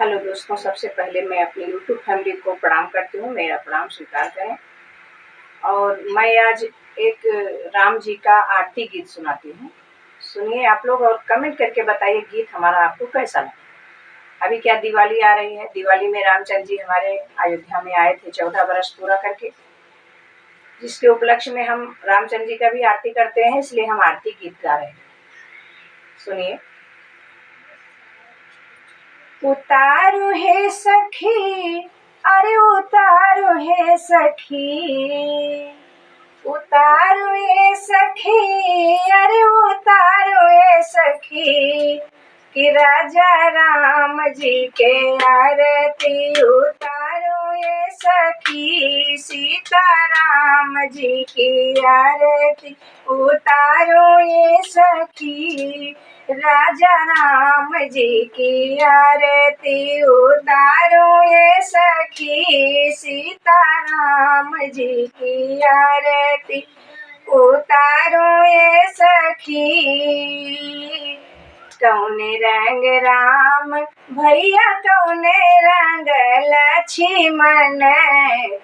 Hello दोस्तों, सबसे पहले मैं अपनी यूट्यूब फैमिली को प्रणाम करती हूँ। मेरा प्रणाम स्वीकार करें। और मैं आज एक राम जी का आरती गीत सुनाती हूँ। सुनिए आप लोग और कमेंट करके बताइए गीत हमारा आपको कैसा लगा। अभी क्या दिवाली आ रही है। दिवाली में रामचंद्र जी हमारे अयोध्या में आए थे 14 वर्ष पूरा करके, जिसके उपलक्ष्य में हम रामचंद्र जी का भी आरती करते हैं, इसलिए हम आरती गीत गा रहे हैं। सुनिए। उतारू है सखी, अरे उतारू है सखी, उतारू ये सखी, अरे उतारू ये सखी, कि राजा राम जी के आरती उतारो ये सखी, सीता राम जी की आरती उतारो ये सखी, राजा राम जी की आरती उतारो ये सखी, सीता राम जी की आरती उतारो ये सखी। कौने रंग राम भैया, कौने रंग लक्ष्मण,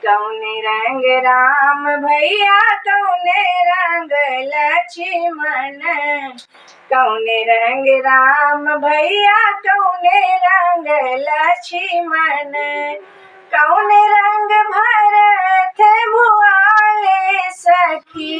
कौने रंग राम भैया, कौने रंग लक्ष्मण, कौने रंग राम भैया, कौने रंग लक्ष्मण, कौने रंग भरत भुआले सखी,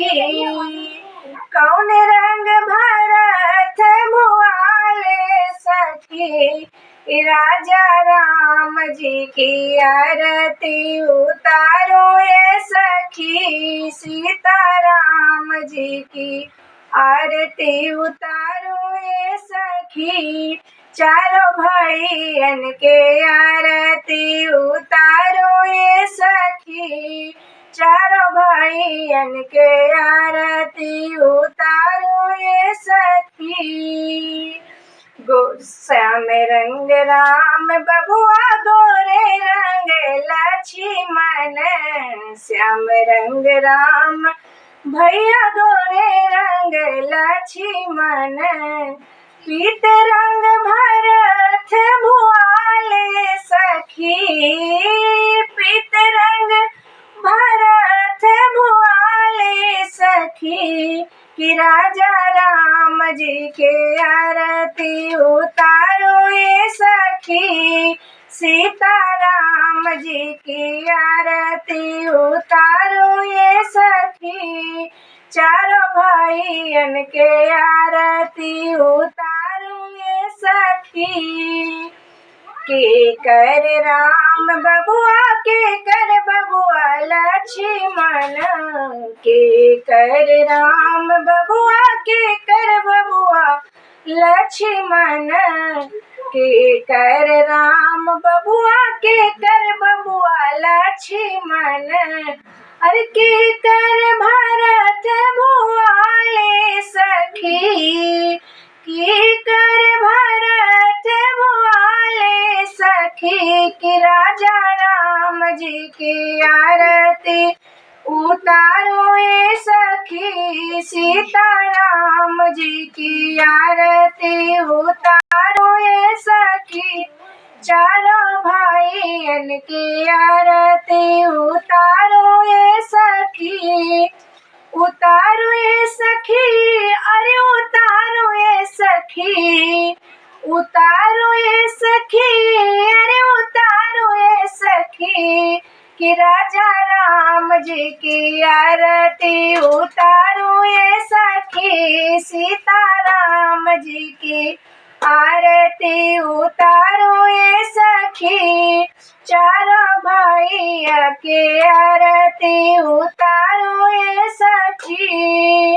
कौने रंग भरत भुआले सखी, राजा राम जी की आरती उतारो ये सखी, सीता राम जी की आरती उतारो ये सखी, चारों भाइयन के आरती उतारो ये सखी, चारों भाइयन के आरती उतारो ये सखी। श्याम रंग राम बबुआ, गोरे रंग लक्ष्मण, श्याम रंग राम भैया, गोरे रंग लक्ष्मण, पीत रंग भरत भुआले सखी, पीत रंग भरत भुआले सखी, कि राजा राम जी के आरती उतारो ये सखी, सीता राम जी की आरती उतारो ये सखी, चारों भाइयन के आरती उतारो ये सखी। के कर राम बबुआ, के कर बबुआ लक्ष्मण, के कर राम बबुआ, के कर बबुआ लक्ष्मण, के कर राम बबुआ, के कर बबुआ लक्ष्मण, अरे के कर भरत भुआले सखी, के कर भरत भुआले सखी, कि राजा राम जी की आरती उतारो ये सखी, सीता राम जी की आरती उतारो ये सखी, चारों भाइयन की आरती उतारो ये सखी, उतारो ये सखी, अरे उतारो ये सखी, उतारो ये सखी, अरे उतारो ये सखी, कि राजा राम जी की आरती उतारो ये सखी, सीता राम जी की आरती उतारो ये सखी, चारों भाइया के आरती उतारो ये सखी।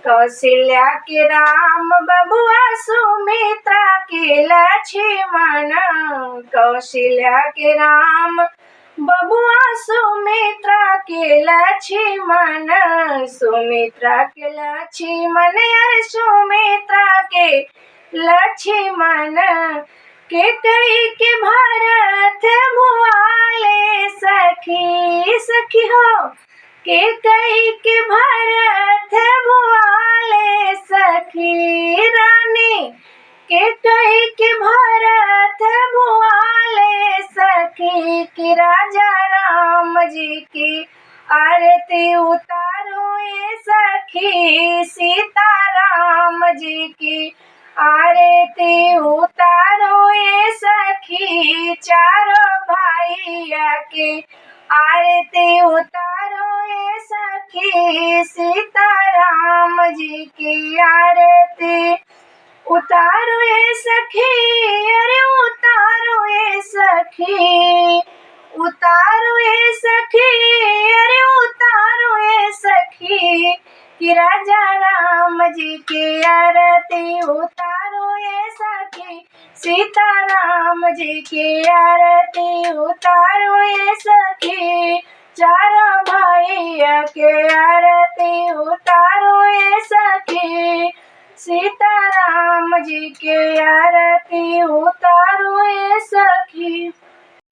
कौशल्या के राम बबुआ, सुमित्रा के लक्ष्मण, कौशल्या के राम बबुआ, सुमित्रा के लक्ष्मण, सुमित्रा के लक्ष्मण, अरे सुमित्रा के लक्ष्मण, के कई के भरत भुआले सखी, सखी हो, के कई के भरत भुआले सखी, रानी के कई के भरत भुआ कि राजा राम जी की आरती उतारो ये सखी, सीता राम जी की आरती उतारो ये सखी, चारों भैया के आरती उतारो ये सखी, सीता राम जी के आरती उतारो ये सखी।